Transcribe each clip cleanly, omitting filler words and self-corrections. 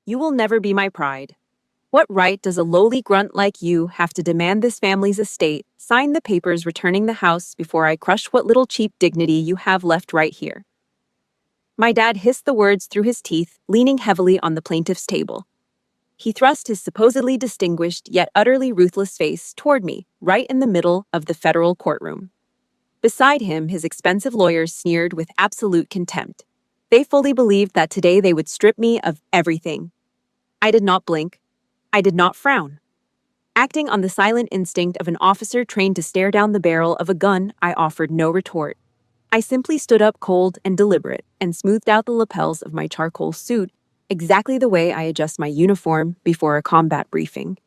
You will never be my pride. What right does a lowly grunt like you have to demand this family's estate, sign the papers returning the house before I crush what little cheap dignity you have left right here? My dad hissed the words through his teeth, leaning heavily on the plaintiff's table. He thrust his supposedly distinguished yet utterly ruthless face toward me, right in the middle of the federal courtroom. Beside him, his expensive lawyers sneered with absolute contempt. They fully believed that today they would strip me of everything. I did not blink. I did not frown. Acting on the silent instinct of an officer trained to stare down the barrel of a gun, I offered no retort. I simply stood up cold and deliberate and smoothed out the lapels of my charcoal suit exactly the way I adjust my uniform before a combat briefing.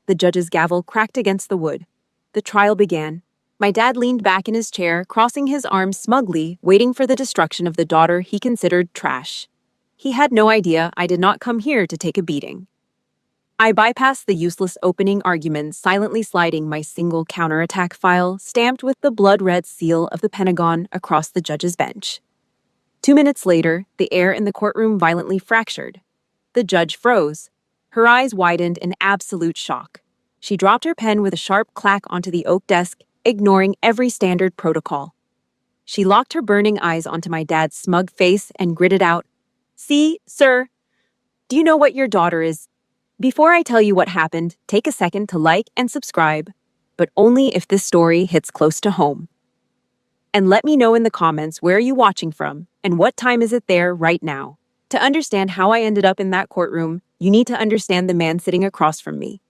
The judge's gavel cracked against the wood. The trial began. My dad leaned back in his chair, crossing his arms smugly, waiting for the destruction of the daughter he considered trash. He had no idea I did not come here to take a beating. I bypassed the useless opening arguments, silently sliding my single counterattack file, stamped with the blood-red seal of the Pentagon, across the judge's bench. 2 minutes later, the air in the courtroom violently fractured. The judge froze. Her eyes widened in absolute shock. She dropped her pen with a sharp clack onto the oak desk, ignoring every standard protocol. She locked her burning eyes onto my dad's smug face and gritted out, "See, sir, do you know what your daughter is? Before I tell you what happened, take a second to like and subscribe, but only if this story hits close to home. And let me know in the comments where are you watching from and what time is it there right now. To understand how I ended up in that courtroom, you need to understand the man sitting across from me.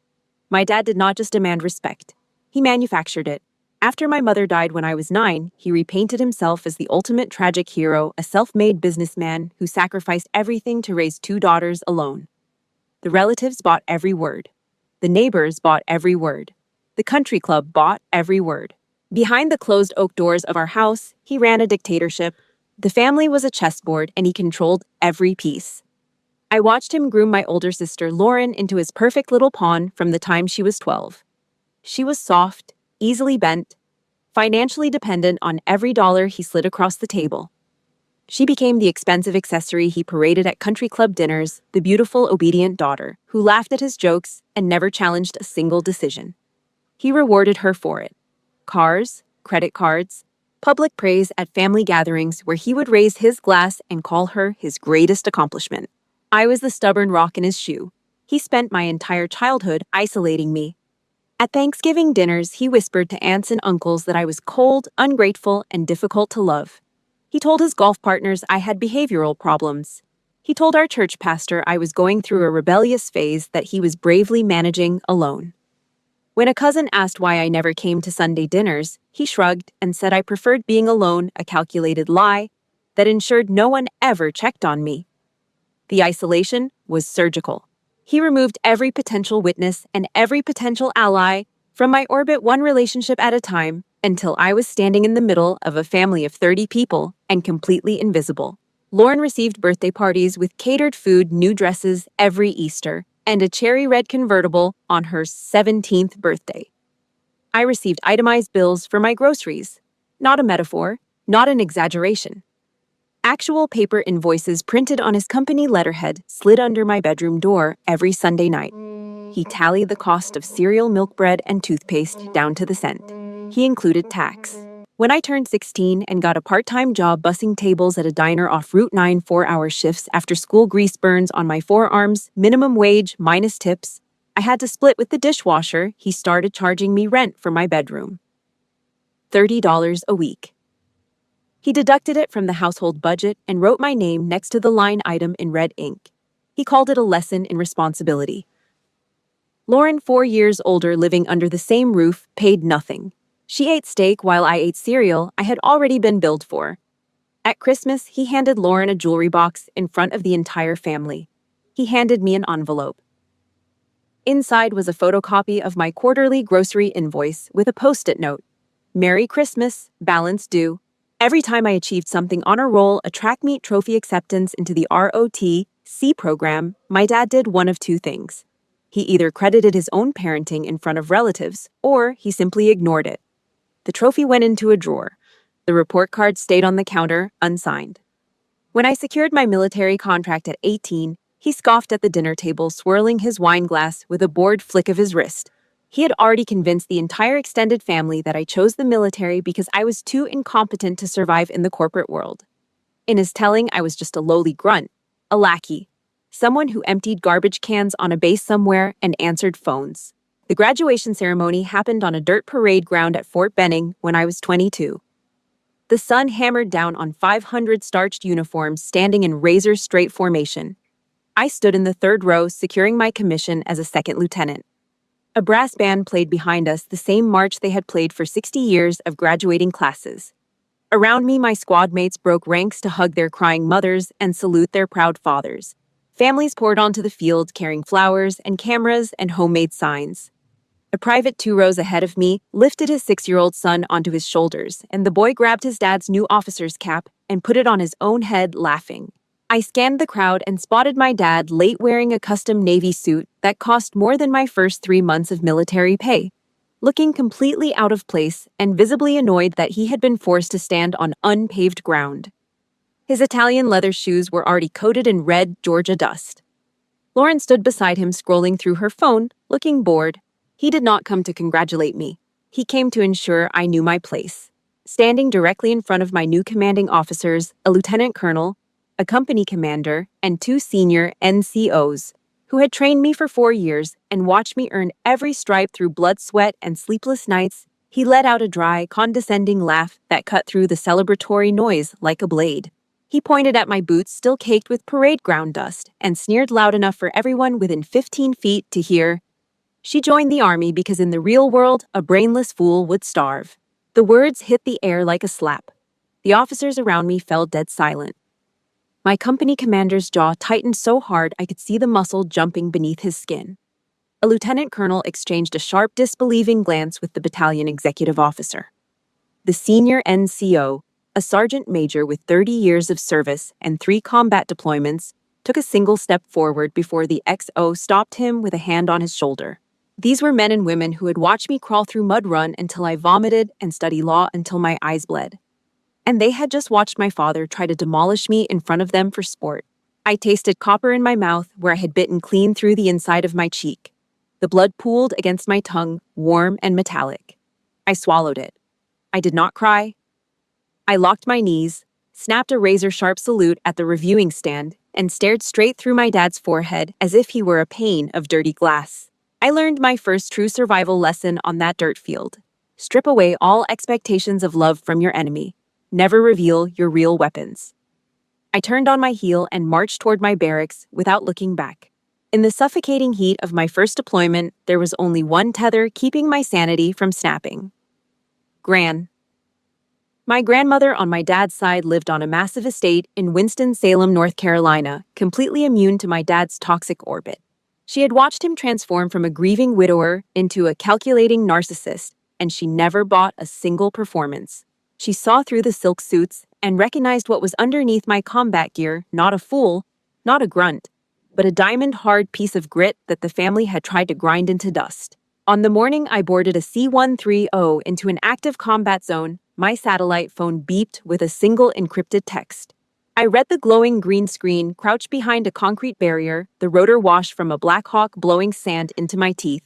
My dad did not just demand respect. He manufactured it. After my mother died when I was 9, he repainted himself as the ultimate tragic hero, a self-made businessman who sacrificed everything to raise 2 daughters alone. The relatives bought every word. The neighbors bought every word. The country club bought every word. Behind the closed oak doors of our house, he ran a dictatorship. The family was a chessboard, and he controlled every piece. I watched him groom my older sister, Lauren, into his perfect little pawn from the time she was 12. She was soft, easily bent, financially dependent on every dollar he slid across the table. She became the expensive accessory he paraded at country club dinners, the beautiful, obedient daughter who laughed at his jokes and never challenged a single decision. He rewarded her for it. Cars, credit cards, public praise at family gatherings where he would raise his glass and call her his greatest accomplishment. I was the stubborn rock in his shoe. He spent my entire childhood isolating me. At Thanksgiving dinners, he whispered to aunts and uncles that I was cold, ungrateful, and difficult to love. He told his golf partners I had behavioral problems. He told our church pastor I was going through a rebellious phase that he was bravely managing alone. When a cousin asked why I never came to Sunday dinners, he shrugged and said I preferred being alone, a calculated lie that ensured no one ever checked on me. The isolation was surgical. He removed every potential witness and every potential ally from my orbit, one relationship at a time, until I was standing in the middle of a family of 30 people and completely invisible. Lauren received birthday parties with catered food, new dresses every Easter, and a cherry red convertible on her 17th birthday. I received itemized bills for my groceries. Not a metaphor, not an exaggeration. Actual paper invoices printed on his company letterhead slid under my bedroom door every Sunday night. He tallied the cost of cereal, milk bread, and toothpaste down to the cent. He included tax. When I turned 16 and got a part-time job bussing tables at a diner off Route 9, 4-hour shifts after school, grease burns on my forearms, minimum wage minus tips, I had to split with the dishwasher. He started charging me rent for my bedroom. $30 a week. He deducted it from the household budget and wrote my name next to the line item in red ink. He called it a lesson in responsibility. Lauren, 4 years older, living under the same roof, paid nothing. She ate steak while I ate cereal I had already been billed for. At Christmas, he handed Lauren a jewelry box in front of the entire family. He handed me an envelope. Inside was a photocopy of my quarterly grocery invoice with a post-it note. Merry Christmas, balance due. Every time I achieved something on a roll, a track meet trophy acceptance into the ROTC program, my dad did one of 2 things. He either credited his own parenting in front of relatives, or he simply ignored it. The trophy went into a drawer. The report card stayed on the counter, unsigned. When I secured my military contract at 18, He scoffed at the dinner table, swirling his wine glass with a bored flick of his wrist. He had already convinced the entire extended family that I chose the military because I was too incompetent to survive in the corporate world. In his telling, I was just a lowly grunt, a lackey, someone who emptied garbage cans on a base somewhere and answered phones. The graduation ceremony happened on a dirt parade ground at Fort Benning when I was 22. The sun hammered down on 500 starched uniforms standing in razor-straight formation. I stood in the third row, securing my commission as a second lieutenant. A brass band played behind us the same march they had played for 60 years of graduating classes. Around me, my squad mates broke ranks to hug their crying mothers and salute their proud fathers. Families poured onto the field carrying flowers and cameras and homemade signs. A private 2 rows ahead of me lifted his 6-year-old son onto his shoulders, and the boy grabbed his dad's new officer's cap and put it on his own head, laughing. I scanned the crowd and spotted my dad late wearing a custom Navy suit that cost more than my first 3 months of military pay, looking completely out of place and visibly annoyed that he had been forced to stand on unpaved ground. His Italian leather shoes were already coated in red Georgia dust. Lauren stood beside him, scrolling through her phone, looking bored. He did not come to congratulate me. He came to ensure I knew my place. Standing directly in front of my new commanding officers, a lieutenant colonel, a company commander, and 2 senior NCOs, who had trained me for 4 years and watched me earn every stripe through blood, sweat, and sleepless nights, he let out a dry, condescending laugh that cut through the celebratory noise like a blade. He pointed at my boots still caked with parade ground dust and sneered loud enough for everyone within 15 feet to hear, "She joined the army because in the real world, a brainless fool would starve." The words hit the air like a slap. The officers around me fell dead silent. My company commander's jaw tightened so hard I could see the muscle jumping beneath his skin. A lieutenant colonel exchanged a sharp, disbelieving glance with the battalion executive officer. The senior NCO, a sergeant major with 30 years of service and 3 combat deployments, took a single step forward before the XO stopped him with a hand on his shoulder. These were men and women who had watched me crawl through mud run until I vomited and study law until my eyes bled. And they had just watched my father try to demolish me in front of them for sport. I tasted copper in my mouth where I had bitten clean through the inside of my cheek. The blood pooled against my tongue, warm and metallic. I swallowed it. I did not cry. I locked my knees, snapped a razor-sharp salute at the reviewing stand, and stared straight through my dad's forehead as if he were a pane of dirty glass. I learned my first true survival lesson on that dirt field. Strip away all expectations of love from your enemy. Never reveal your real weapons. I turned on my heel and marched toward my barracks without looking back. In the suffocating heat of my first deployment, there was only one tether keeping my sanity from snapping. Gran. My grandmother on my dad's side lived on a massive estate in Winston-Salem, North Carolina, completely immune to my dad's toxic orbit. She had watched him transform from a grieving widower into a calculating narcissist, and she never bought a single performance. She saw through the silk suits and recognized what was underneath my combat gear, not a fool, not a grunt, but a diamond-hard piece of grit that the family had tried to grind into dust. On the morning I boarded a C-130 into an active combat zone, my satellite phone beeped with a single encrypted text. I read the glowing green screen, crouched behind a concrete barrier, the rotor wash from a Black Hawk blowing sand into my teeth.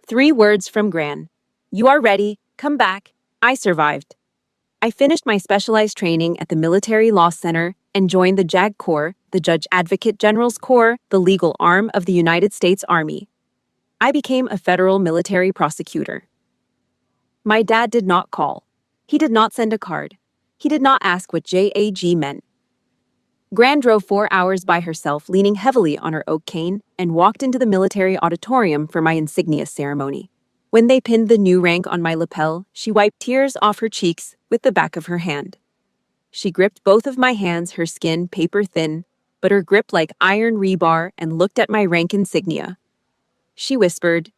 3 words from Gran. "You are ready. Come back." I survived. I finished my specialized training at the Military Law Center and joined the JAG Corps, the Judge Advocate General's Corps, the legal arm of the United States Army. I became a federal military prosecutor. My dad did not call. He did not send a card. He did not ask what JAG meant. Gran drove 4 hours by herself, leaning heavily on her oak cane, and walked into the military auditorium for my insignia ceremony. When they pinned the new rank on my lapel, she wiped tears off her cheeks with the back of her hand. She gripped both of my hands, her skin paper thin, but her grip like iron rebar, and looked at my rank insignia. She whispered,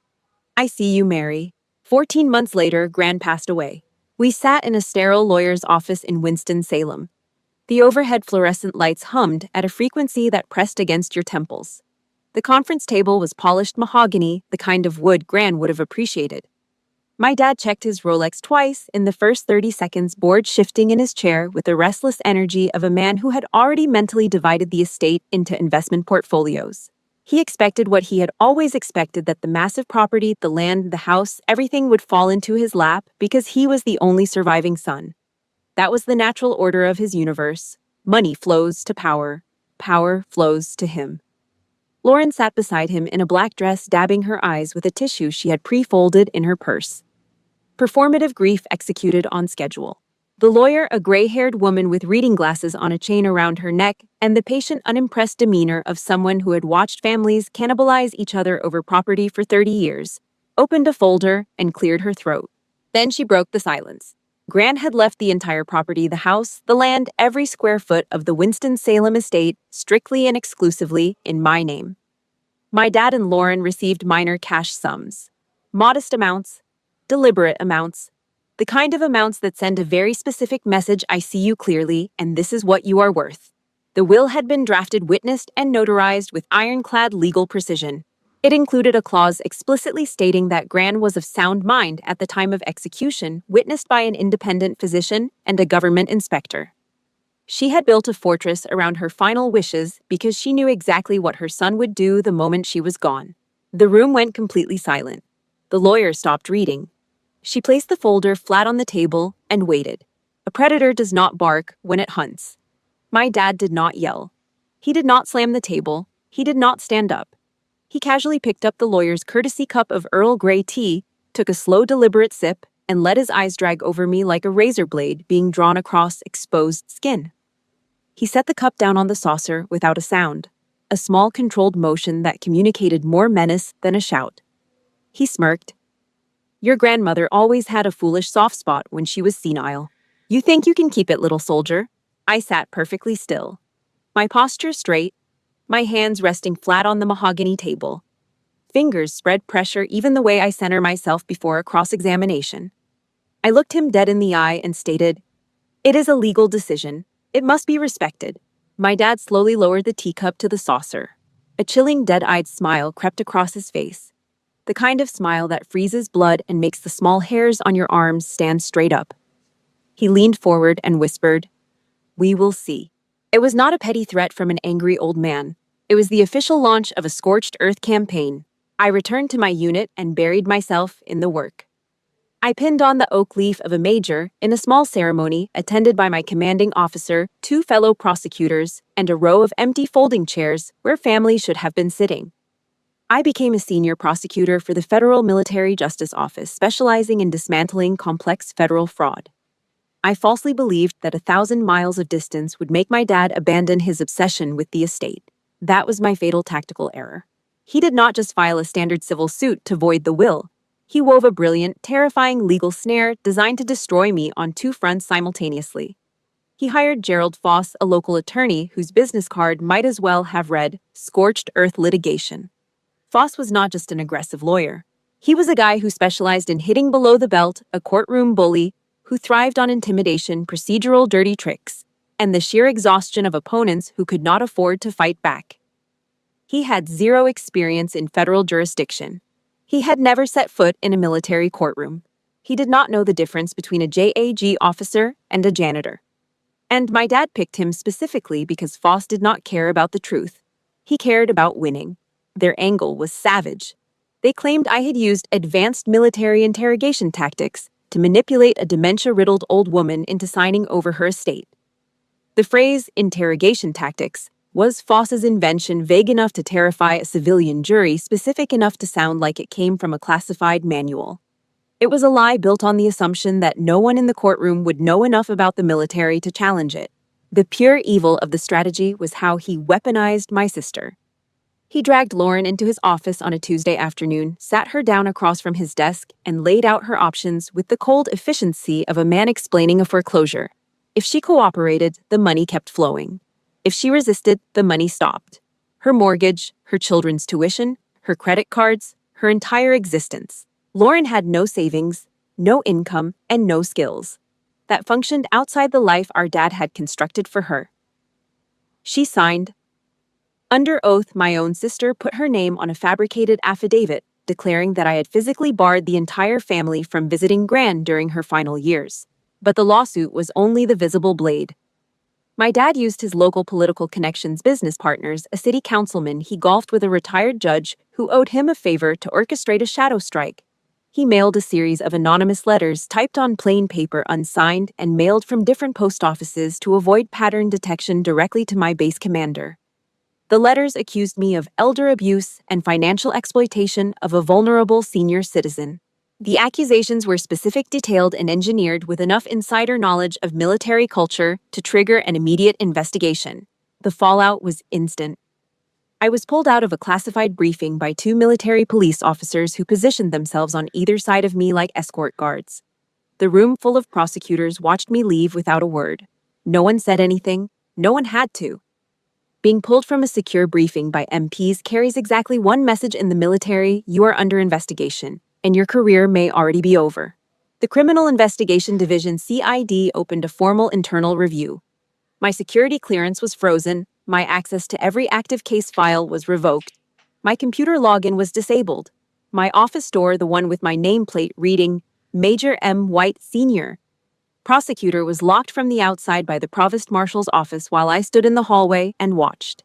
"I see you, Mary." 14 months later, Gran passed away. We sat in a sterile lawyer's office in Winston-Salem. The overhead fluorescent lights hummed at a frequency that pressed against your temples. The conference table was polished mahogany, the kind of wood Gran would have appreciated. My dad checked his Rolex twice in the first 30 seconds, bored shifting in his chair with the restless energy of a man who had already mentally divided the estate into investment portfolios. He expected what he had always expected, that the massive property, the land, the house, everything would fall into his lap because he was the only surviving son. That was the natural order of his universe. Money flows to power. Power flows to him. Lauren sat beside him in a black dress, dabbing her eyes with a tissue she had pre-folded in her purse. Performative grief executed on schedule. The lawyer, a gray-haired woman with reading glasses on a chain around her neck, and the patient, unimpressed demeanor of someone who had watched families cannibalize each other over property for 30 years, opened a folder and cleared her throat. Then she broke the silence. Gran had left the entire property, the house, the land, every square foot of the Winston-Salem estate, strictly and exclusively in my name. My dad and Lauren received minor cash sums. Modest amounts, deliberate amounts, the kind of amounts that send a very specific message: I see you clearly, and this is what you are worth. The will had been drafted, witnessed, and notarized with ironclad legal precision. It included a clause explicitly stating that Gran was of sound mind at the time of execution, witnessed by an independent physician and a government inspector. She had built a fortress around her final wishes because she knew exactly what her son would do the moment she was gone. The room went completely silent. The lawyer stopped reading. She placed the folder flat on the table and waited. A predator does not bark when it hunts. My dad did not yell. He did not slam the table. He did not stand up. He casually picked up the lawyer's courtesy cup of Earl Grey tea, took a slow, deliberate sip, and let his eyes drag over me like a razor blade being drawn across exposed skin. He set the cup down on the saucer without a sound, a small, controlled motion that communicated more menace than a shout. He smirked. Your grandmother always had a foolish soft spot when she was senile. You think you can keep it, little soldier? I sat perfectly still, my posture straight, my hands resting flat on the mahogany table. Fingers spread pressure even the way I center myself before a cross-examination. I looked him dead in the eye and stated, "It is a legal decision. It must be respected." My dad slowly lowered the teacup to the saucer. A chilling, dead-eyed smile crept across his face. The kind of smile that freezes blood and makes the small hairs on your arms stand straight up. He leaned forward and whispered, "We will see." It was not a petty threat from an angry old man. It was the official launch of a scorched earth campaign. I returned to my unit and buried myself in the work. I pinned on the oak leaf of a major in a small ceremony attended by my commanding officer, 2 fellow prosecutors, and a row of empty folding chairs where families should have been sitting. I became a senior prosecutor for the Federal Military Justice Office, specializing in dismantling complex federal fraud. I falsely believed that 1,000 miles of distance would make my dad abandon his obsession with the estate. That was my fatal tactical error. He did not just file a standard civil suit to void the will. He wove a brilliant, terrifying legal snare designed to destroy me on 2 fronts simultaneously. He hired Gerald Foss, a local attorney whose business card might as well have read "Scorched Earth Litigation." Foss was not just an aggressive lawyer. He was a guy who specialized in hitting below the belt, a courtroom bully who thrived on intimidation, procedural dirty tricks, and the sheer exhaustion of opponents who could not afford to fight back. He had 0 experience in federal jurisdiction. He had never set foot in a military courtroom. He did not know the difference between a JAG officer and a janitor. And my dad picked him specifically because Foss did not care about the truth. He cared about winning. Their angle was savage. They claimed I had used advanced military interrogation tactics to manipulate a dementia-riddled old woman into signing over her estate. The phrase interrogation tactics was Foss's invention, vague enough to terrify a civilian jury, specific enough to sound like it came from a classified manual. It was a lie built on the assumption that no one in the courtroom would know enough about the military to challenge it. The pure evil of the strategy was how he weaponized my sister. He dragged Lauren into his office on a Tuesday afternoon, sat her down across from his desk, and laid out her options with the cold efficiency of a man explaining a foreclosure. If she cooperated, the money kept flowing. If she resisted, the money stopped. Her mortgage, her children's tuition, her credit cards, her entire existence. Lauren had no savings, no income, and no skills that functioned outside the life our dad had constructed for her. She signed. Under oath, my own sister put her name on a fabricated affidavit, declaring that I had physically barred the entire family from visiting Gran during her final years. But the lawsuit was only the visible blade. My dad used his local political connections business partners, a city councilman he golfed with a retired judge who owed him a favor to orchestrate a shadow strike. He mailed a series of anonymous letters typed on plain paper unsigned and mailed from different post offices to avoid pattern detection directly to my base commander. The letters accused me of elder abuse and financial exploitation of a vulnerable senior citizen. The accusations were specific, detailed, and engineered with enough insider knowledge of military culture to trigger an immediate investigation. The fallout was instant. I was pulled out of a classified briefing by two military police officers who positioned themselves on either side of me like escort guards. The room full of prosecutors watched me leave without a word. No one said anything. No one had to. Being pulled from a secure briefing by MPs carries exactly one message in the military: you are under investigation, and your career may already be over. The Criminal Investigation Division (CID) opened a formal internal review. My security clearance was frozen, my access to every active case file was revoked, my computer login was disabled, my office door, the one with my nameplate reading Major M. White Sr., prosecutor, was locked from the outside by the Provost Marshal's office while I stood in the hallway and watched.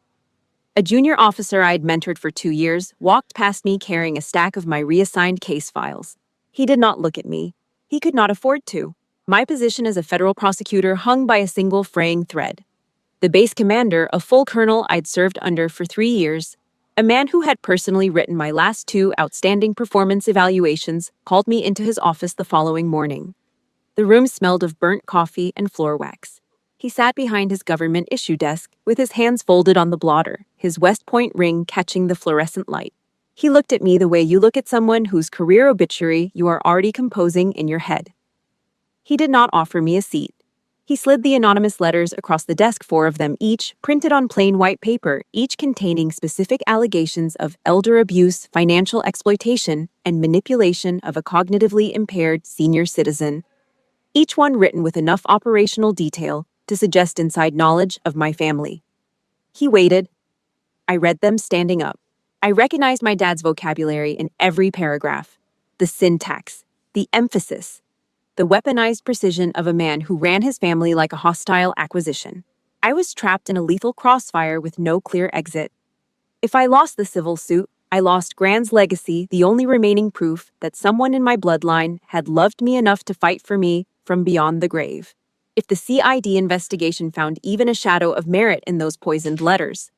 A junior officer I'd mentored for 2 years walked past me carrying a stack of my reassigned case files. He did not look at me. He could not afford to. My position as a federal prosecutor hung by a single fraying thread. The base commander, a full colonel I'd served under for 3 years, a man who had personally written my last 2 outstanding performance evaluations, called me into his office the following morning. The room smelled of burnt coffee and floor wax. He sat behind his government issue desk with his hands folded on the blotter, his West Point ring catching the fluorescent light. He looked at me the way you look at someone whose career obituary you are already composing in your head. He did not offer me a seat. He slid the anonymous letters across the desk, 4 of them each, printed on plain white paper, each containing specific allegations of elder abuse, financial exploitation, and manipulation of a cognitively impaired senior citizen. Each one written with enough operational detail to suggest inside knowledge of my family. He waited. I read them standing up. I recognized my dad's vocabulary in every paragraph. The syntax, the emphasis, the weaponized precision of a man who ran his family like a hostile acquisition. I was trapped in a lethal crossfire with no clear exit. If I lost the civil suit, I lost Gran's legacy, the only remaining proof that someone in my bloodline had loved me enough to fight for me from beyond the grave. If the CID investigation found even a shadow of merit in those poisoned letters,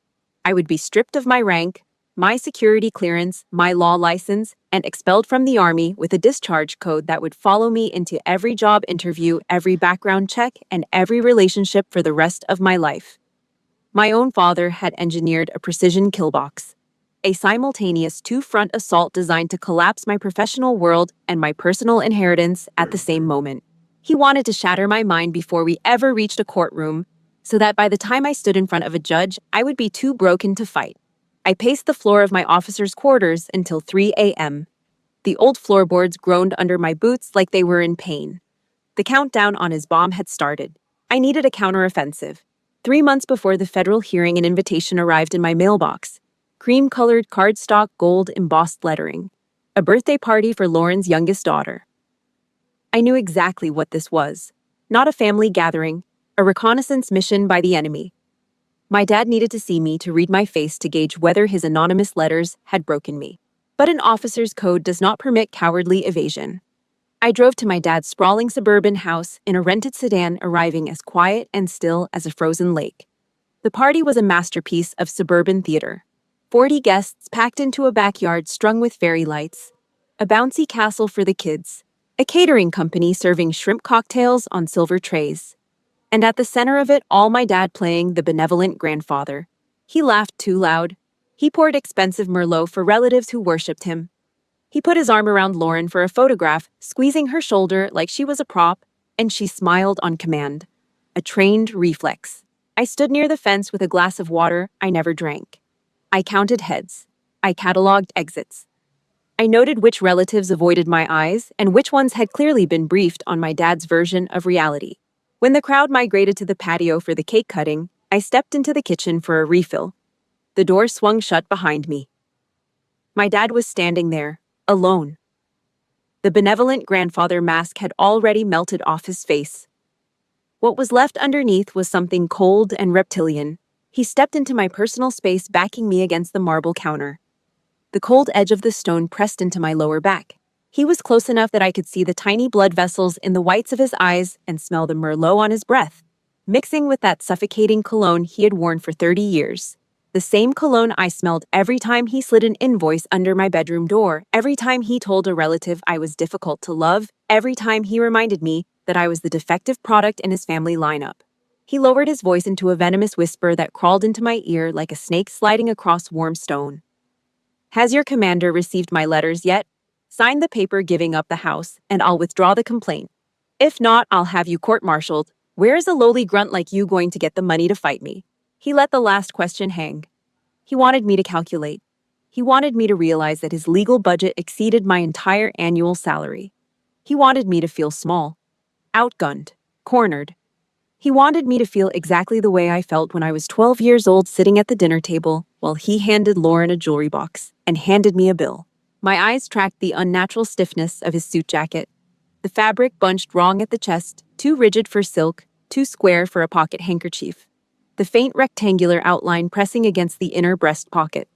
I would be stripped of my rank, my security clearance, my law license, and expelled from the Army with a discharge code that would follow me into every job interview, every background check, and every relationship for the rest of my life. My own father had engineered a precision killbox, a simultaneous 2-front assault designed to collapse my professional world and my personal inheritance at the same moment. He wanted to shatter my mind before we ever reached a courtroom, so that by the time I stood in front of a judge, I would be too broken to fight. I paced the floor of my officers' quarters until 3 a.m. The old floorboards groaned under my boots like they were in pain. The countdown on his bomb had started. I needed a counteroffensive. 3 months before the federal hearing, an invitation arrived in my mailbox. Cream-colored cardstock, gold embossed lettering. A birthday party for Lauren's youngest daughter. I knew exactly what this was. Not a family gathering, a reconnaissance mission by the enemy. My dad needed to see me to read my face to gauge whether his anonymous letters had broken me. But an officer's code does not permit cowardly evasion. I drove to my dad's sprawling suburban house in a rented sedan, arriving as quiet and still as a frozen lake. The party was a masterpiece of suburban theater. 40 guests packed into a backyard strung with fairy lights. A bouncy castle for the kids. A catering company serving shrimp cocktails on silver trays. And at the center of it all, my dad playing the benevolent grandfather. He laughed too loud. He poured expensive Merlot for relatives who worshipped him. He put his arm around Lauren for a photograph, squeezing her shoulder like she was a prop, and she smiled on command. A trained reflex. I stood near the fence with a glass of water I never drank. I counted heads. I cataloged exits. I noted which relatives avoided my eyes and which ones had clearly been briefed on my dad's version of reality. When the crowd migrated to the patio for the cake cutting, I stepped into the kitchen for a refill. The door swung shut behind me. My dad was standing there, alone. The benevolent grandfather mask had already melted off his face. What was left underneath was something cold and reptilian. He stepped into my personal space, backing me against the marble counter. The cold edge of the stone pressed into my lower back. He was close enough that I could see the tiny blood vessels in the whites of his eyes and smell the merlot on his breath, mixing with that suffocating cologne he had worn for 30 years. The same cologne I smelled every time he slid an invoice under my bedroom door, every time he told a relative I was difficult to love, every time he reminded me that I was the defective product in his family lineup. He lowered his voice into a venomous whisper that crawled into my ear like a snake sliding across warm stone. Has your commander received my letters yet? Sign the paper giving up the house, and I'll withdraw the complaint. If not, I'll have you court-martialed. Where is a lowly grunt like you going to get the money to fight me? He let the last question hang. He wanted me to calculate. He wanted me to realize that his legal budget exceeded my entire annual salary. He wanted me to feel small, outgunned, cornered. He wanted me to feel exactly the way I felt when I was 12 years old sitting at the dinner table while he handed Lauren a jewelry box and handed me a bill. My eyes tracked the unnatural stiffness of his suit jacket. The fabric bunched wrong at the chest, too rigid for silk, too square for a pocket handkerchief. The faint rectangular outline pressing against the inner breast pocket.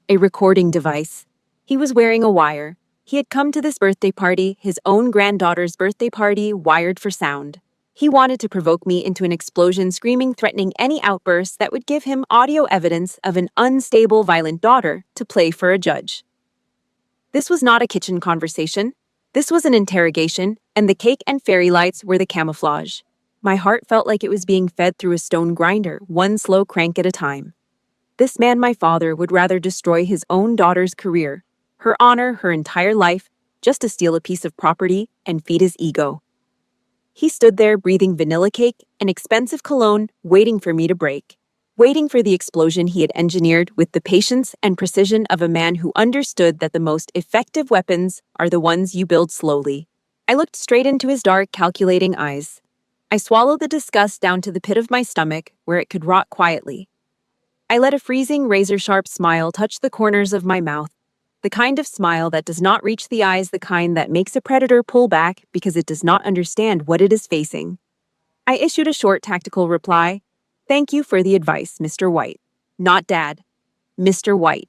A recording device. He was wearing a wire. He had come to this birthday party, his own granddaughter's birthday party, wired for sound. He wanted to provoke me into an explosion, screaming, threatening any outburst that would give him audio evidence of an unstable, violent daughter to play for a judge. This was not a kitchen conversation. This was an interrogation, and the cake and fairy lights were the camouflage. My heart felt like it was being fed through a stone grinder, one slow crank at a time. This man, my father, would rather destroy his own daughter's career, her honor, her entire life, just to steal a piece of property and feed his ego. He stood there breathing vanilla cake and expensive cologne, waiting for me to break, waiting for the explosion he had engineered with the patience and precision of a man who understood that the most effective weapons are the ones you build slowly. I looked straight into his dark, calculating eyes. I swallowed the disgust down to the pit of my stomach, where it could rot quietly. I let a freezing, razor-sharp smile touch the corners of my mouth, the kind of smile that does not reach the eyes, the kind that makes a predator pull back because it does not understand what it is facing. I issued a short, tactical reply. Thank you for the advice, Mr. White. Not Dad. Mr. White.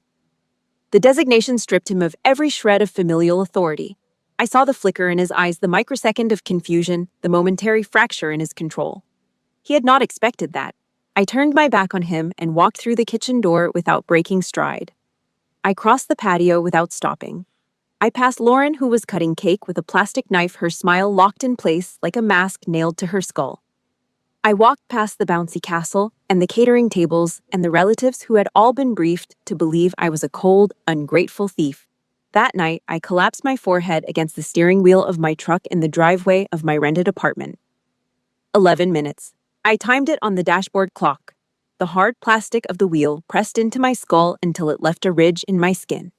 The designation stripped him of every shred of familial authority. I saw the flicker in his eyes, the microsecond of confusion, the momentary fracture in his control. He had not expected that. I turned my back on him and walked through the kitchen door without breaking stride. I crossed the patio without stopping. I passed Lauren, who was cutting cake with a plastic knife, her smile locked in place like a mask nailed to her skull. I walked past the bouncy castle and the catering tables and the relatives who had all been briefed to believe I was a cold, ungrateful thief. That night, I collapsed my forehead against the steering wheel of my truck in the driveway of my rented apartment. 11 minutes. I timed it on the dashboard clock. The hard plastic of the wheel pressed into my skull until it left a ridge in my skin.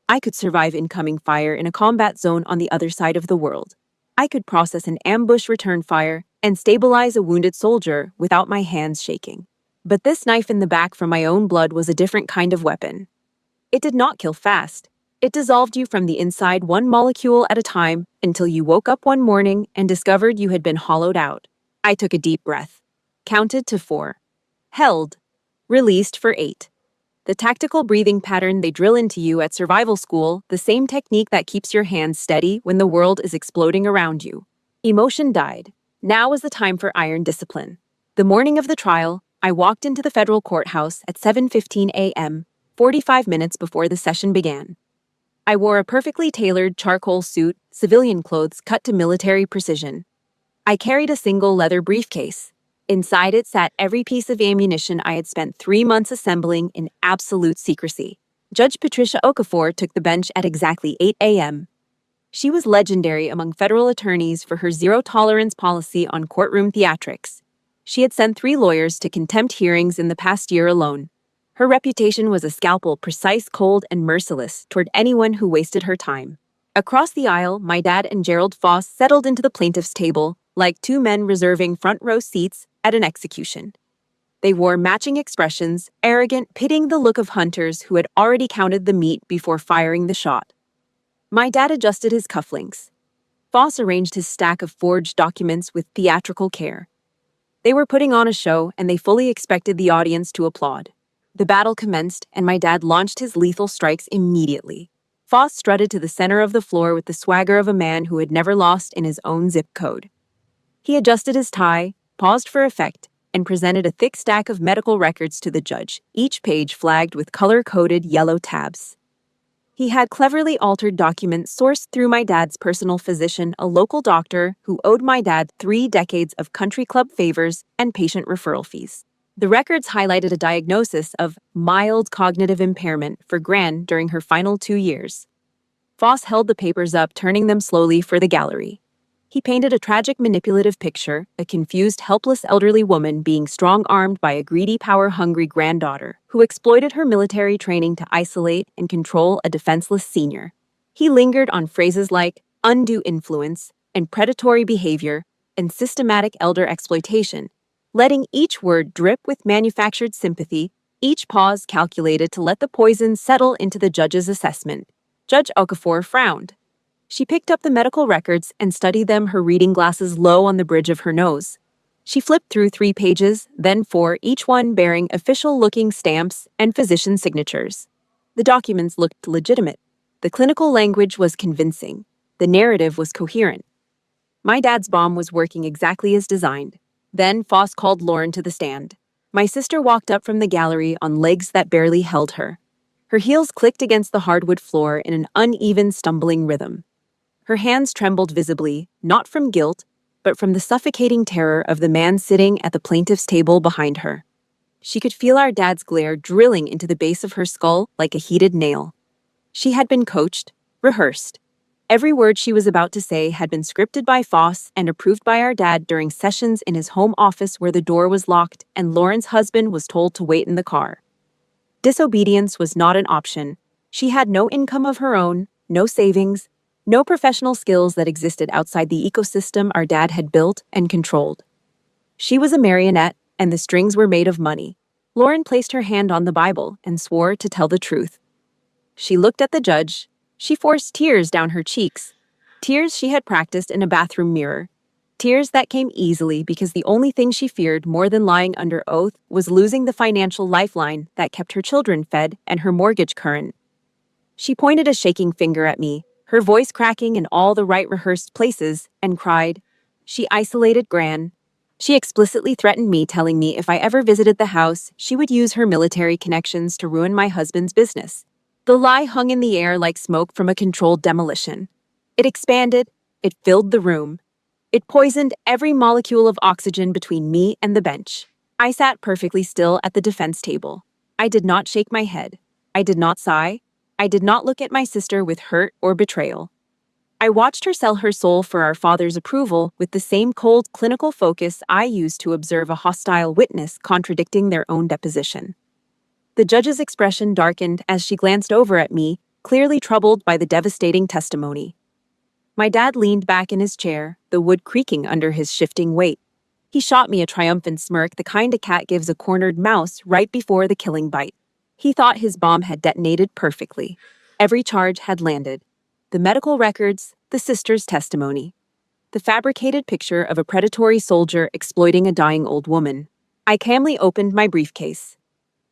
I could survive incoming fire in a combat zone on the other side of the world. I could process an ambush return fire and stabilize a wounded soldier without my hands shaking. But this knife in the back from my own blood was a different kind of weapon. It did not kill fast. It dissolved you from the inside, one molecule at a time, until you woke up one morning and discovered you had been hollowed out. I took a deep breath, counted to 4, held, released for 8. The tactical breathing pattern they drill into you at survival school, the same technique that keeps your hands steady when the world is exploding around you. Emotion died. Now was the time for iron discipline. The morning of the trial, I walked into the federal courthouse at 7:15 a.m., 45 minutes before the session began. I wore a perfectly tailored charcoal suit, civilian clothes cut to military precision. I carried a single leather briefcase. Inside it sat every piece of ammunition I had spent 3 months assembling in absolute secrecy. Judge Patricia Okafor took the bench at exactly 8 a.m. She was legendary among federal attorneys for her zero-tolerance policy on courtroom theatrics. She had sent 3 lawyers to contempt hearings in the past year alone. Her reputation was a scalpel, precise, cold, and merciless toward anyone who wasted her time. Across the aisle, my dad and Gerald Foss settled into the plaintiff's table, like 2 men reserving front-row seats at an execution. They wore matching expressions, arrogant, pitting the look of hunters who had already counted the meat before firing the shot. My dad adjusted his cufflinks. Foss arranged his stack of forged documents with theatrical care. They were putting on a show, and they fully expected the audience to applaud. The battle commenced, and my dad launched his lethal strikes immediately. Foss strutted to the center of the floor with the swagger of a man who had never lost in his own zip code. He adjusted his tie, paused for effect, and presented a thick stack of medical records to the judge, each page flagged with color-coded yellow tabs. He had cleverly altered documents sourced through my dad's personal physician, a local doctor who owed my dad 3 decades of country club favors and patient referral fees. The records highlighted a diagnosis of mild cognitive impairment for Gran during her final 2 years. Foss held the papers up, turning them slowly for the gallery. He painted a tragic, manipulative picture, a confused, helpless elderly woman being strong-armed by a greedy, power-hungry granddaughter who exploited her military training to isolate and control a defenseless senior. He lingered on phrases like undue influence and predatory behavior and systematic elder exploitation, letting each word drip with manufactured sympathy, each pause calculated to let the poison settle into the judge's assessment. Judge Okafor frowned. She picked up the medical records and studied them, her reading glasses low on the bridge of her nose. She flipped through 3 pages, then 4, each one bearing official-looking stamps and physician signatures. The documents looked legitimate. The clinical language was convincing. The narrative was coherent. My dad's bomb was working exactly as designed. Then Foss called Lauren to the stand. My sister walked up from the gallery on legs that barely held her. Her heels clicked against the hardwood floor in an uneven, stumbling rhythm. Her hands trembled visibly, not from guilt, but from the suffocating terror of the man sitting at the plaintiff's table behind her. She could feel our dad's glare drilling into the base of her skull like a heated nail. She had been coached, rehearsed. Every word she was about to say had been scripted by Foss and approved by our dad during sessions in his home office where the door was locked and Lauren's husband was told to wait in the car. Disobedience was not an option. She had no income of her own, no savings, no professional skills that existed outside the ecosystem our dad had built and controlled. She was a marionette, and the strings were made of money. Lauren placed her hand on the Bible and swore to tell the truth. She looked at the judge. She forced tears down her cheeks. Tears she had practiced in a bathroom mirror. Tears that came easily because the only thing she feared more than lying under oath was losing the financial lifeline that kept her children fed and her mortgage current. She pointed a shaking finger at me, her voice cracking in all the right rehearsed places, and cried. She isolated Gran. She explicitly threatened me, telling me if I ever visited the house, she would use her military connections to ruin my husband's business. The lie hung in the air like smoke from a controlled demolition. It expanded. It filled the room. It poisoned every molecule of oxygen between me and the bench. I sat perfectly still at the defense table. I did not shake my head. I did not sigh. I did not look at my sister with hurt or betrayal. I watched her sell her soul for our father's approval with the same cold, clinical focus I used to observe a hostile witness contradicting their own deposition. The judge's expression darkened as she glanced over at me, clearly troubled by the devastating testimony. My dad leaned back in his chair, the wood creaking under his shifting weight. He shot me a triumphant smirk, the kind a cat gives a cornered mouse right before the killing bite. He thought his bomb had detonated perfectly. Every charge had landed. The medical records, the sister's testimony. The fabricated picture of a predatory soldier exploiting a dying old woman. I calmly opened my briefcase.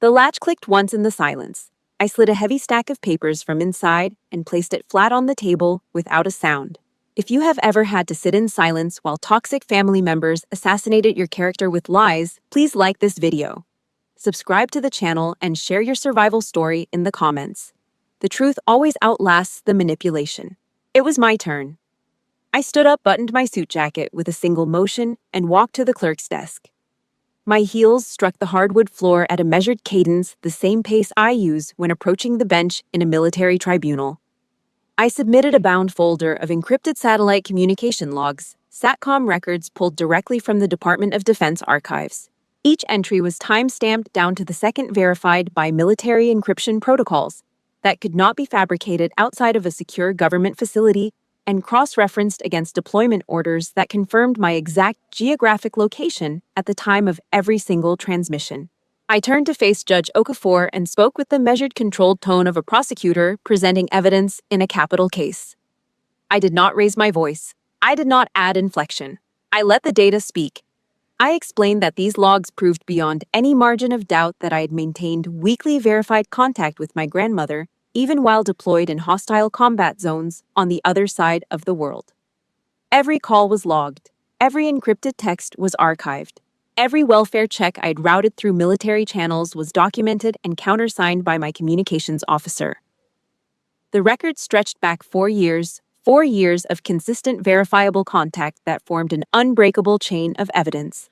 The latch clicked once in the silence. I slid a heavy stack of papers from inside and placed it flat on the table without a sound. If you have ever had to sit in silence while toxic family members assassinated your character with lies, please like this video. Subscribe to the channel and share your survival story in the comments. The truth always outlasts the manipulation. It was my turn. I stood up, buttoned my suit jacket with a single motion, and walked to the clerk's desk. My heels struck the hardwood floor at a measured cadence, the same pace I use when approaching the bench in a military tribunal. I submitted a bound folder of encrypted satellite communication logs, SATCOM records pulled directly from the Department of Defense archives. Each entry was time-stamped down to the second, verified by military encryption protocols that could not be fabricated outside of a secure government facility, and cross-referenced against deployment orders that confirmed my exact geographic location at the time of every single transmission. I turned to face Judge Okafor and spoke with the measured, controlled tone of a prosecutor presenting evidence in a capital case. I did not raise my voice. I did not add inflection. I let the data speak. I explained that these logs proved beyond any margin of doubt that I had maintained weekly verified contact with my grandmother, even while deployed in hostile combat zones on the other side of the world. Every call was logged. Every encrypted text was archived. Every welfare check I'd routed through military channels was documented and countersigned by my communications officer. The record stretched back 4 years of consistent verifiable contact that formed an unbreakable chain of evidence.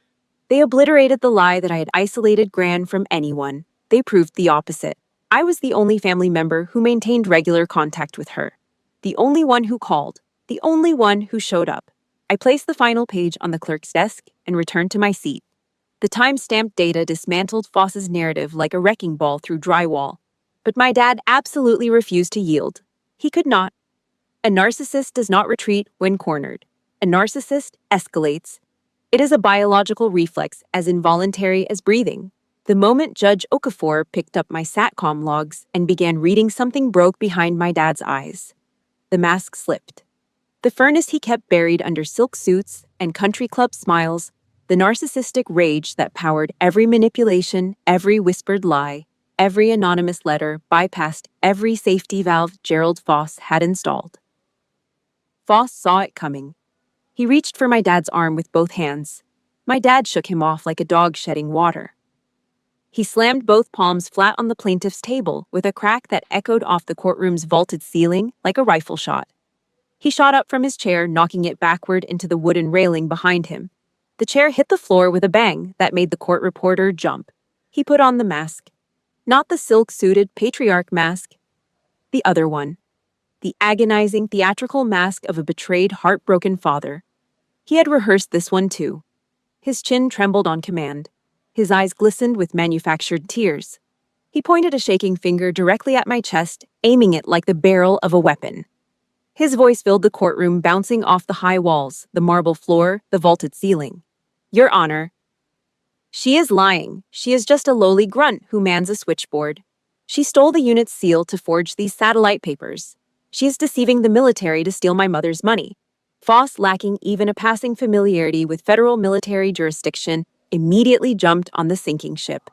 They obliterated the lie that I had isolated Gran from anyone. They proved the opposite. I was the only family member who maintained regular contact with her. The only one who called. The only one who showed up. I placed the final page on the clerk's desk and returned to my seat. The time-stamped data dismantled Foss's narrative like a wrecking ball through drywall. But my dad absolutely refused to yield. He could not. A narcissist does not retreat when cornered. A narcissist escalates. It is a biological reflex as involuntary as breathing. The moment Judge Okafor picked up my SATCOM logs and began reading, something broke behind my dad's eyes. The mask slipped. The furnace he kept buried under silk suits and country club smiles, the narcissistic rage that powered every manipulation, every whispered lie, every anonymous letter bypassed every safety valve Gerald Foss had installed. Foss saw it coming. He reached for my dad's arm with both hands. My dad shook him off like a dog shedding water. He slammed both palms flat on the plaintiff's table with a crack that echoed off the courtroom's vaulted ceiling like a rifle shot. He shot up from his chair, knocking it backward into the wooden railing behind him. The chair hit the floor with a bang that made the court reporter jump. He put on the mask. Not the silk-suited patriarch mask. The other one. The agonizing, theatrical mask of a betrayed, heartbroken father. He had rehearsed this one too. His chin trembled on command. His eyes glistened with manufactured tears. He pointed a shaking finger directly at my chest, aiming it like the barrel of a weapon. His voice filled the courtroom, bouncing off the high walls, the marble floor, the vaulted ceiling. Your Honor, she is lying. She is just a lowly grunt who mans a switchboard. She stole the unit's seal to forge these satellite papers. She is deceiving the military to steal my mother's money. Foss, lacking even a passing familiarity with federal military jurisdiction, immediately jumped on the sinking ship.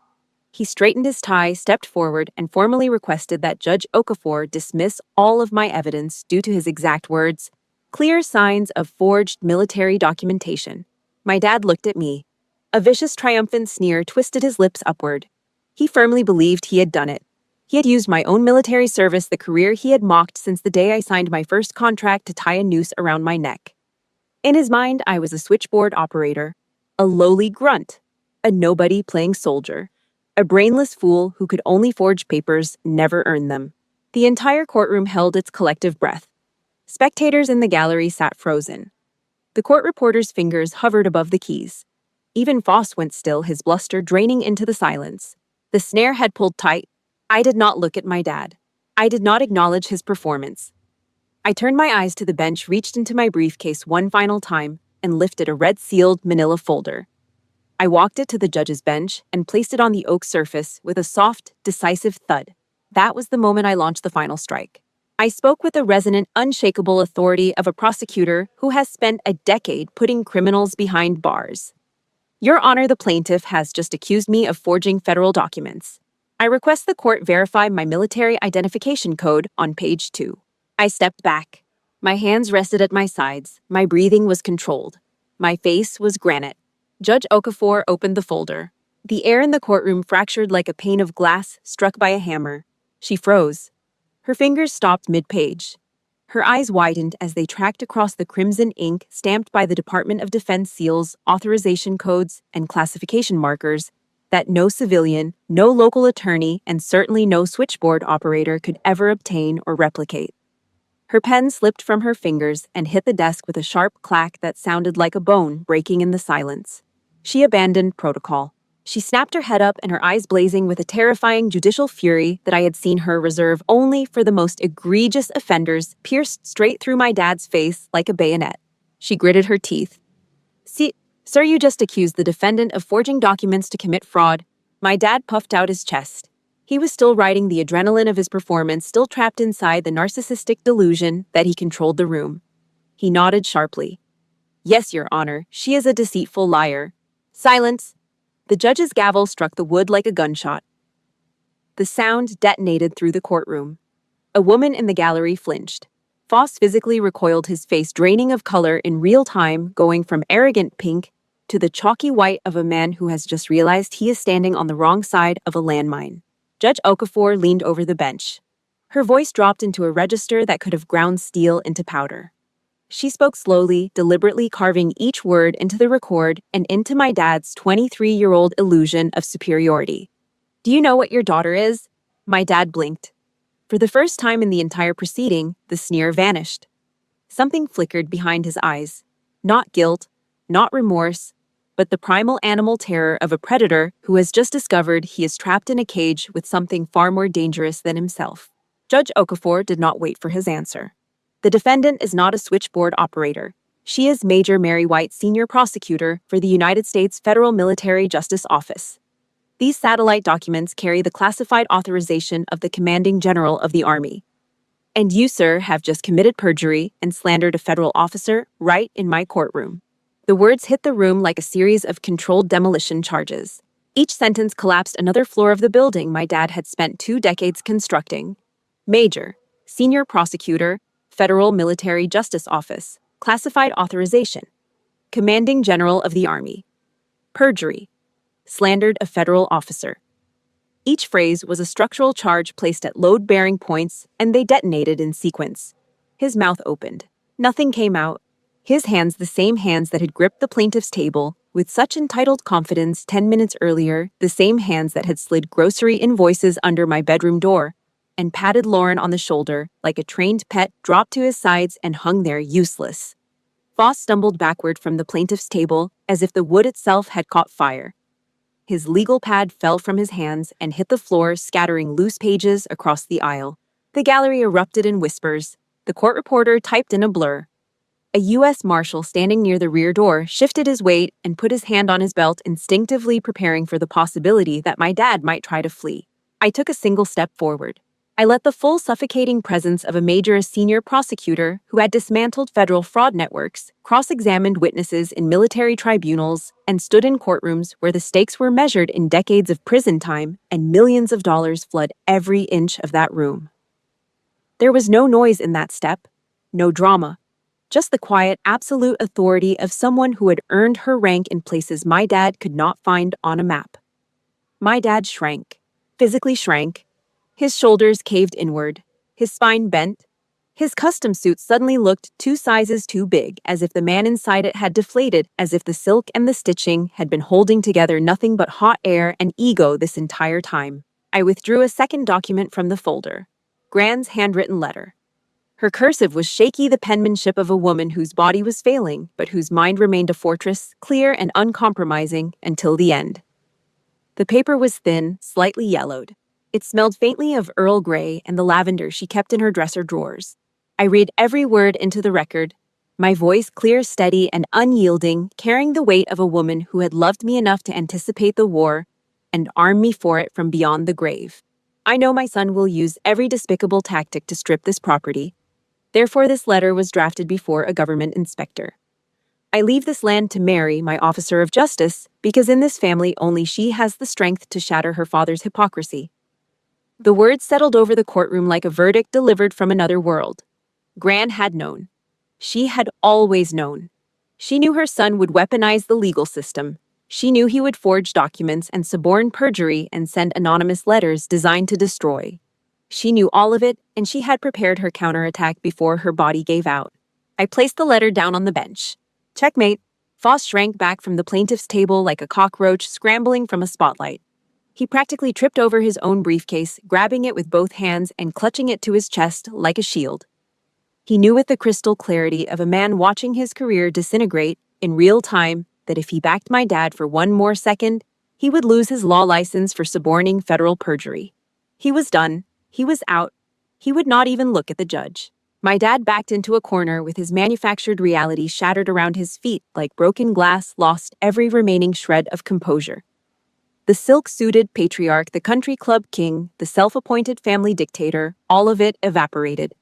He straightened his tie, stepped forward, and formally requested that Judge Okafor dismiss all of my evidence due to his exact words, clear signs of forged military documentation. My dad looked at me. A vicious, triumphant sneer twisted his lips upward. He firmly believed he had done it. He had used my own military service, the career he had mocked since the day I signed my first contract, to tie a noose around my neck. In his mind, I was a switchboard operator, a lowly grunt, a nobody playing soldier, a brainless fool who could only forge papers, never earn them. The entire courtroom held its collective breath. Spectators in the gallery sat frozen. The court reporter's fingers hovered above the keys. Even Foss went still, his bluster draining into the silence. The snare had pulled tight. I did not look at my dad. I did not acknowledge his performance. I turned my eyes to the bench, reached into my briefcase one final time, and lifted a red-sealed manila folder. I walked it to the judge's bench and placed it on the oak surface with a soft, decisive thud. That was the moment I launched the final strike. I spoke with the resonant, unshakable authority of a prosecutor who has spent a decade putting criminals behind bars. Your Honor, the plaintiff has just accused me of forging federal documents. I request the court verify my military identification code on page 2. I stepped back. My hands rested at my sides. My breathing was controlled. My face was granite. Judge Okafor opened the folder. The air in the courtroom fractured like a pane of glass struck by a hammer. She froze. Her fingers stopped mid-page. Her eyes widened as they tracked across the crimson ink stamped by the Department of Defense seals, authorization codes, and classification markers that no civilian, no local attorney, and certainly no switchboard operator could ever obtain or replicate. Her pen slipped from her fingers and hit the desk with a sharp clack that sounded like a bone breaking in the silence. She abandoned protocol. She snapped her head up and her eyes blazing with a terrifying judicial fury that I had seen her reserve only for the most egregious offenders, pierced straight through my dad's face like a bayonet. She gritted her teeth. "See, sir, you just accused the defendant of forging documents to commit fraud. My dad puffed out his chest. He was still riding the adrenaline of his performance, still trapped inside the narcissistic delusion that he controlled the room. He nodded sharply. Yes, Your Honor, she is a deceitful liar. Silence! The judge's gavel struck the wood like a gunshot. The sound detonated through the courtroom. A woman in the gallery flinched. Foss physically recoiled, his face draining of color in real time, going from arrogant pink to the chalky white of a man who has just realized he is standing on the wrong side of a landmine. Judge Okafor leaned over the bench. Her voice dropped into a register that could have ground steel into powder. She spoke slowly, deliberately carving each word into the record and into my dad's 23-year-old illusion of superiority. Do you know what your daughter is? My dad blinked. For the first time in the entire proceeding, the sneer vanished. Something flickered behind his eyes. Not guilt, not remorse, but the primal animal terror of a predator who has just discovered he is trapped in a cage with something far more dangerous than himself. Judge Okafor did not wait for his answer. The defendant is not a switchboard operator. She is Major Mary White, Senior Prosecutor for the United States Federal Military Justice Office. These satellite documents carry the classified authorization of the Commanding General of the Army. And you, sir, have just committed perjury and slandered a federal officer right in my courtroom. The words hit the room like a series of controlled demolition charges. Each sentence collapsed another floor of the building my dad had spent 2 decades constructing. Major, Senior Prosecutor, Federal Military Justice Office, classified authorization. Commanding General of the Army. Perjury. Slandered a federal officer. Each phrase was a structural charge placed at load-bearing points, and they detonated in sequence. His mouth opened. Nothing came out. His hands, the same hands that had gripped the plaintiff's table with such entitled confidence 10 minutes earlier, the same hands that had slid grocery invoices under my bedroom door and patted Lauren on the shoulder like a trained pet, dropped to his sides and hung there useless. Foss stumbled backward from the plaintiff's table as if the wood itself had caught fire. His legal pad fell from his hands and hit the floor, scattering loose pages across the aisle. The gallery erupted in whispers. The court reporter typed in a blur. A U.S. Marshal standing near the rear door shifted his weight and put his hand on his belt, instinctively preparing for the possibility that my dad might try to flee. I took a single step forward. I let the full suffocating presence of a major senior prosecutor who had dismantled federal fraud networks, cross-examined witnesses in military tribunals, and stood in courtrooms where the stakes were measured in decades of prison time and millions of dollars flood every inch of that room. There was no noise in that step, no drama, just the quiet, absolute authority of someone who had earned her rank in places my dad could not find on a map. My dad shrank, physically shrank. His shoulders caved inward, his spine bent. His custom suit suddenly looked 2 sizes too big, as if the man inside it had deflated, as if the silk and the stitching had been holding together nothing but hot air and ego this entire time. I withdrew a second document from the folder. Gran's handwritten letter. Her cursive was shaky, the penmanship of a woman whose body was failing, but whose mind remained a fortress, clear and uncompromising, until the end. The paper was thin, slightly yellowed. It smelled faintly of Earl Grey and the lavender she kept in her dresser drawers. I read every word into the record, my voice clear, steady, and unyielding, carrying the weight of a woman who had loved me enough to anticipate the war and arm me for it from beyond the grave. I know my son will use every despicable tactic to strip this property. Therefore, this letter was drafted before a government inspector. I leave this land to Mary, my officer of justice, because in this family only she has the strength to shatter her father's hypocrisy. The words settled over the courtroom like a verdict delivered from another world. Gran had known. She had always known. She knew her son would weaponize the legal system. She knew he would forge documents and suborn perjury and send anonymous letters designed to destroy. She knew all of it, and she had prepared her counterattack before her body gave out. I placed the letter down on the bench. Checkmate. Foss shrank back from the plaintiff's table like a cockroach scrambling from a spotlight. He practically tripped over his own briefcase, grabbing it with both hands and clutching it to his chest like a shield. He knew with the crystal clarity of a man watching his career disintegrate in real time that if he backed my dad for one more second, he would lose his law license for suborning federal perjury. He was done. He was out. He would not even look at the judge. My dad backed into a corner with his manufactured reality shattered around his feet like broken glass, lost every remaining shred of composure. The silk-suited patriarch, the country club king, the self-appointed family dictator, all of it evaporated.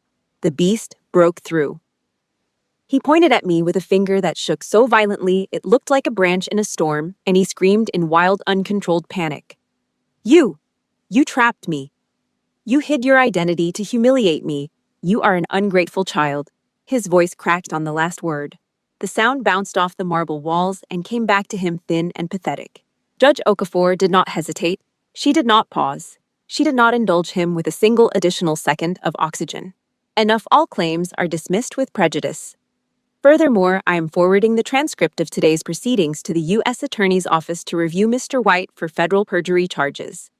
The beast broke through. He pointed at me with a finger that shook so violently it looked like a branch in a storm, and he screamed in wild, uncontrolled panic. You trapped me. You hid your identity to humiliate me. You are an ungrateful child." His voice cracked on the last word. The sound bounced off the marble walls and came back to him thin and pathetic. Judge Okafor did not hesitate. She did not pause. She did not indulge him with a single additional second of oxygen. Enough, all claims are dismissed with prejudice. Furthermore, I am forwarding the transcript of today's proceedings to the U.S. Attorney's Office to review Mr. White for federal perjury charges.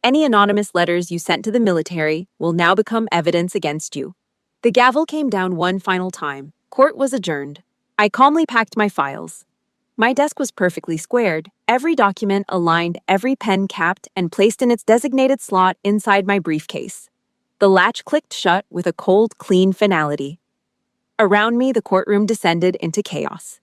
Any anonymous letters you sent to the military will now become evidence against you. The gavel came down one final time. Court was adjourned. I calmly packed my files. My desk was perfectly squared, every document aligned, every pen capped and placed in its designated slot inside my briefcase. The latch clicked shut with a cold, clean finality. Around me, the courtroom descended into chaos.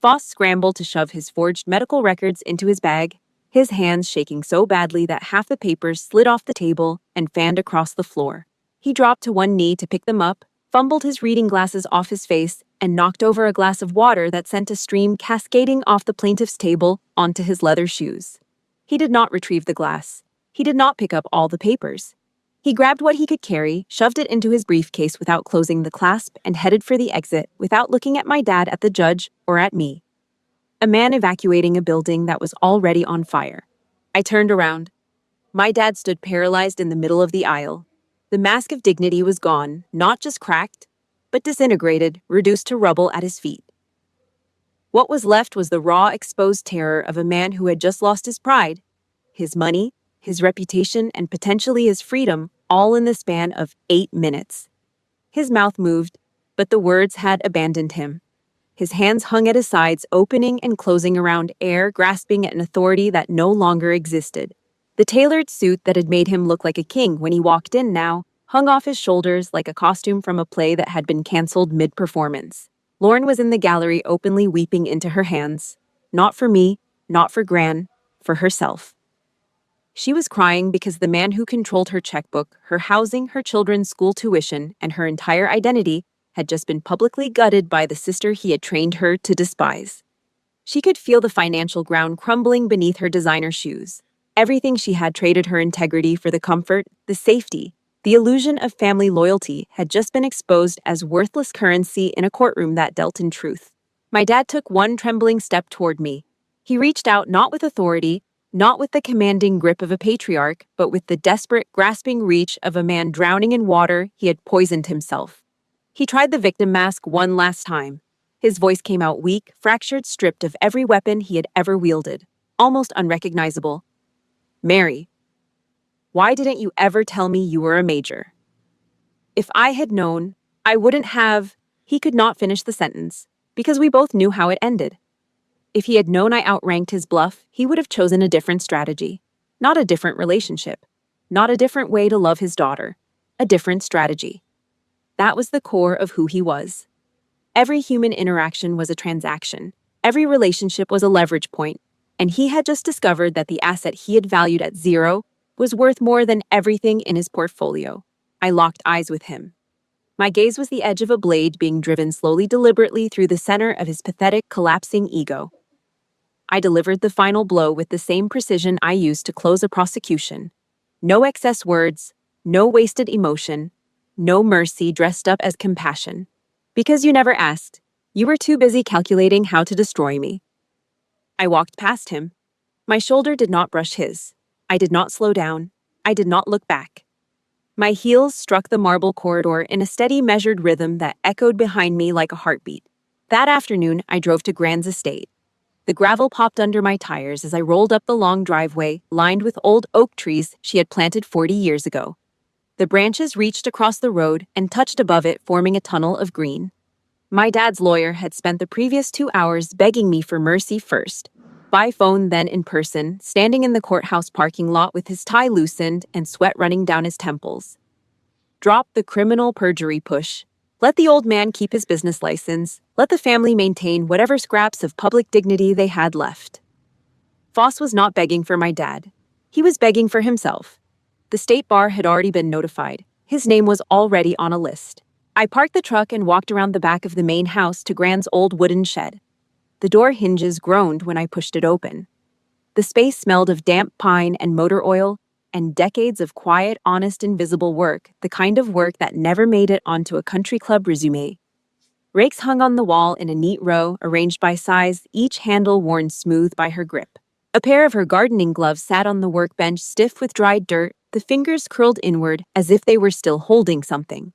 Foss scrambled to shove his forged medical records into his bag, his hands shaking so badly that half the papers slid off the table and fanned across the floor. He dropped to one knee to pick them up, fumbled his reading glasses off his face, and knocked over a glass of water that sent a stream cascading off the plaintiff's table onto his leather shoes. He did not retrieve the glass. He did not pick up all the papers. He grabbed what he could carry, shoved it into his briefcase without closing the clasp, and headed for the exit without looking at my dad, at the judge, or at me. A man evacuating a building that was already on fire. I turned around. My dad stood paralyzed in the middle of the aisle. The mask of dignity was gone, not just cracked, but disintegrated, reduced to rubble at his feet. What was left was the raw, exposed terror of a man who had just lost his pride, his money, his reputation, and potentially his freedom, all in the span of 8 minutes. His mouth moved, but the words had abandoned him. His hands hung at his sides, opening and closing around air, grasping at an authority that no longer existed. The tailored suit that had made him look like a king when he walked in now hung off his shoulders like a costume from a play that had been canceled mid-performance. Lauren was in the gallery, openly weeping into her hands. Not for me, not for Gran, for herself. She was crying because the man who controlled her checkbook, her housing, her children's school tuition, and her entire identity had just been publicly gutted by the sister he had trained her to despise. She could feel the financial ground crumbling beneath her designer shoes. Everything she had traded, her integrity for the comfort, the safety, the illusion of family loyalty, had just been exposed as worthless currency in a courtroom that dealt in truth. My dad took one trembling step toward me. He reached out, not with authority, not with the commanding grip of a patriarch, but with the desperate, grasping reach of a man drowning in water he had poisoned himself. He tried the victim mask one last time. His voice came out weak, fractured, stripped of every weapon he had ever wielded, almost unrecognizable. "Mary, why didn't you ever tell me you were a major?" "If I had known, I wouldn't have..." He could not finish the sentence, because we both knew how it ended. If he had known I outranked his bluff, he would have chosen a different strategy. Not a different relationship. Not a different way to love his daughter. A different strategy. That was the core of who he was. Every human interaction was a transaction. Every relationship was a leverage point, and he had just discovered that the asset he had valued at 0 was worth more than everything in his portfolio. I locked eyes with him. My gaze was the edge of a blade being driven slowly, deliberately through the center of his pathetic, collapsing ego. I delivered the final blow with the same precision I used to close a prosecution. No excess words, no wasted emotion, no mercy dressed up as compassion. Because you never asked. You were too busy calculating how to destroy me. I walked past him. My shoulder did not brush his. I did not slow down. I did not look back. My heels struck the marble corridor in a steady, measured rhythm that echoed behind me like a heartbeat. That afternoon, I drove to Gran's estate. The gravel popped under my tires as I rolled up the long driveway, lined with old oak trees she had planted 40 years ago. The branches reached across the road and touched above it, forming a tunnel of green. My dad's lawyer had spent the previous 2 hours begging me for mercy first, by phone then in person, standing in the courthouse parking lot with his tie loosened and sweat running down his temples. Drop the criminal perjury push. Let the old man keep his business license. Let the family maintain whatever scraps of public dignity they had left. Foss was not begging for my dad. He was begging for himself. The state bar had already been notified. His name was already on a list. I parked the truck and walked around the back of the main house to Grant's old wooden shed. The door hinges groaned when I pushed it open. The space smelled of damp pine and motor oil and decades of quiet, honest, invisible work, the kind of work that never made it onto a country club resume. Rakes hung on the wall in a neat row, arranged by size, each handle worn smooth by her grip. A pair of her gardening gloves sat on the workbench, stiff with dried dirt, the fingers curled inward as if they were still holding something.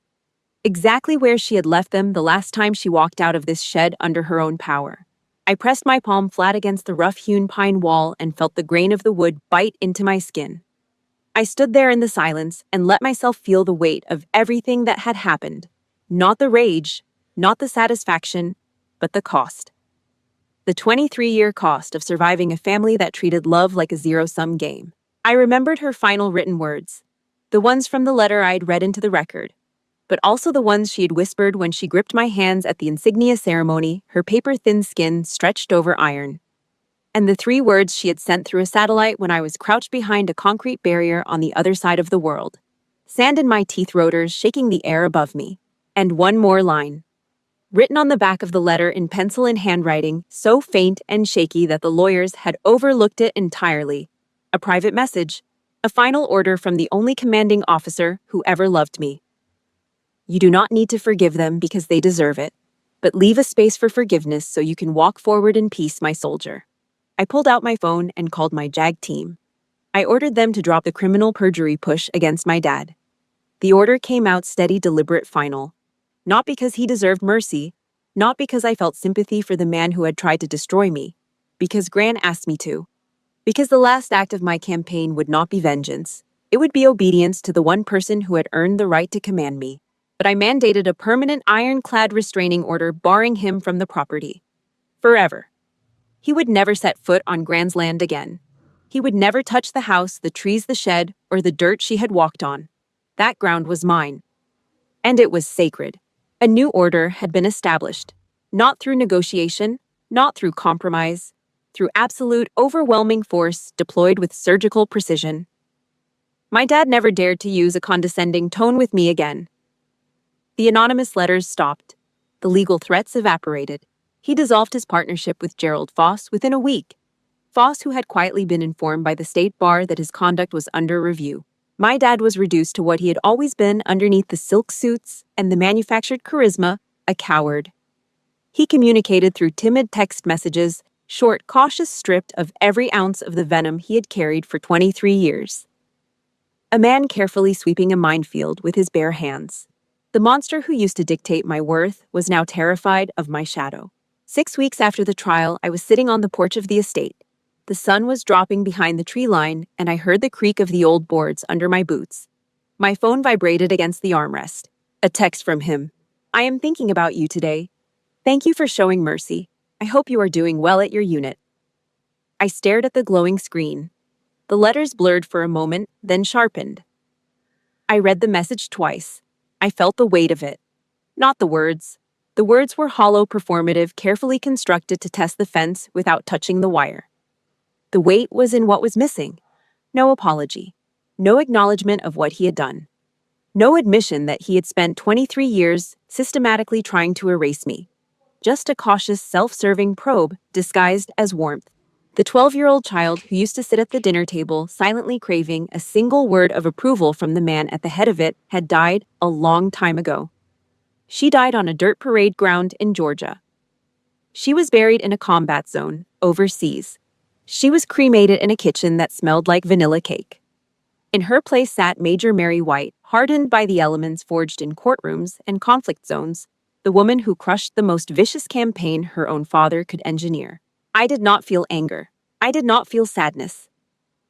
Exactly where she had left them the last time she walked out of this shed under her own power. I pressed my palm flat against the rough-hewn pine wall and felt the grain of the wood bite into my skin. I stood there in the silence and let myself feel the weight of everything that had happened. Not the rage, not the satisfaction, but the cost. The 23-year cost of surviving a family that treated love like a zero-sum game. I remembered her final written words, the ones from the letter I'd read into the record, but also the ones she had whispered when she gripped my hands at the insignia ceremony, her paper-thin skin stretched over iron. And the 3 words she had sent through a satellite when I was crouched behind a concrete barrier on the other side of the world. Sand in my teeth rotors shaking the air above me. And one more line. Written on the back of the letter in pencil and handwriting, so faint and shaky that the lawyers had overlooked it entirely. A private message. A final order from the only commanding officer who ever loved me. You do not need to forgive them because they deserve it, but leave a space for forgiveness so you can walk forward in peace, my soldier. I pulled out my phone and called my JAG team. I ordered them to drop the criminal perjury push against my dad. The order came out steady, deliberate, final. Not because he deserved mercy, not because I felt sympathy for the man who had tried to destroy me, because Grant asked me to. Because the last act of my campaign would not be vengeance. It would be obedience to the one person who had earned the right to command me. But I mandated a permanent ironclad restraining order barring him from the property. Forever. He would never set foot on Grant's land again. He would never touch the house, the trees, the shed, or the dirt she had walked on. That ground was mine. And it was sacred. A new order had been established. Not through negotiation, not through compromise, through absolute, overwhelming force deployed with surgical precision. My dad never dared to use a condescending tone with me again. The anonymous letters stopped. The legal threats evaporated. He dissolved his partnership with Gerald Foss within a week. Foss, who had quietly been informed by the state bar that his conduct was under review. My dad was reduced to what he had always been underneath the silk suits and the manufactured charisma, a coward. He communicated through timid text messages, short, cautious, stripped of every ounce of the venom he had carried for 23 years. A man carefully sweeping a minefield with his bare hands. The monster who used to dictate my worth was now terrified of my shadow. 6 weeks after the trial, I was sitting on the porch of the estate. The sun was dropping behind the tree line, and I heard the creak of the old boards under my boots. My phone vibrated against the armrest. A text from him. I am thinking about you today. Thank you for showing mercy. I hope you are doing well at your unit. I stared at the glowing screen. The letters blurred for a moment, then sharpened. I read the message twice. I felt the weight of it. Not the words. The words were hollow, performative, carefully constructed to test the fence without touching the wire. The weight was in what was missing. No apology. No acknowledgement of what he had done. No admission that he had spent 23 years systematically trying to erase me. Just a cautious, self-serving probe disguised as warmth. The 12-year-old child who used to sit at the dinner table silently craving a single word of approval from the man at the head of it had died a long time ago. She died on a dirt parade ground in Georgia. She was buried in a combat zone, overseas. She was cremated in a kitchen that smelled like vanilla cake. In her place sat Major Mary White, hardened by the elements forged in courtrooms and conflict zones, the woman who crushed the most vicious campaign her own father could engineer. I did not feel anger. I did not feel sadness.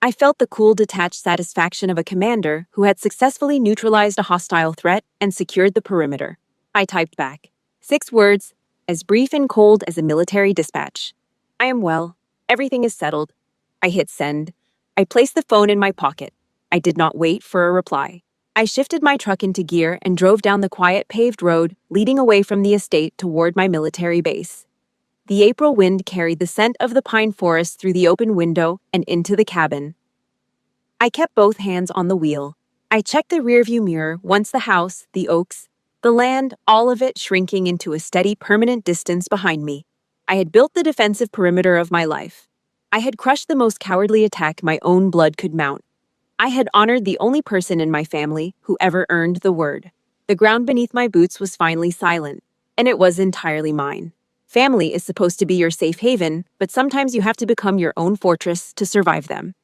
I felt the cool, detached satisfaction of a commander who had successfully neutralized a hostile threat and secured the perimeter. I typed back. 6 words, as brief and cold as a military dispatch. I am well. Everything is settled. I hit send. I placed the phone in my pocket. I did not wait for a reply. I shifted my truck into gear and drove down the quiet paved road leading away from the estate toward my military base. The April wind carried the scent of the pine forest through the open window and into the cabin. I kept both hands on the wheel. I checked the rearview mirror once the house, the oaks, the land, all of it shrinking into a steady, permanent distance behind me. I had built the defensive perimeter of my life. I had crushed the most cowardly attack my own blood could mount. I had honored the only person in my family who ever earned the word. The ground beneath my boots was finally silent, and it was entirely mine. Family is supposed to be your safe haven, but sometimes you have to become your own fortress to survive them.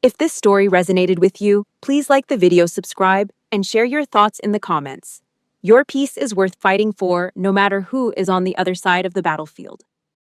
If this story resonated with you, please like the video, subscribe, and share your thoughts in the comments. Your peace is worth fighting for, no matter who is on the other side of the battlefield.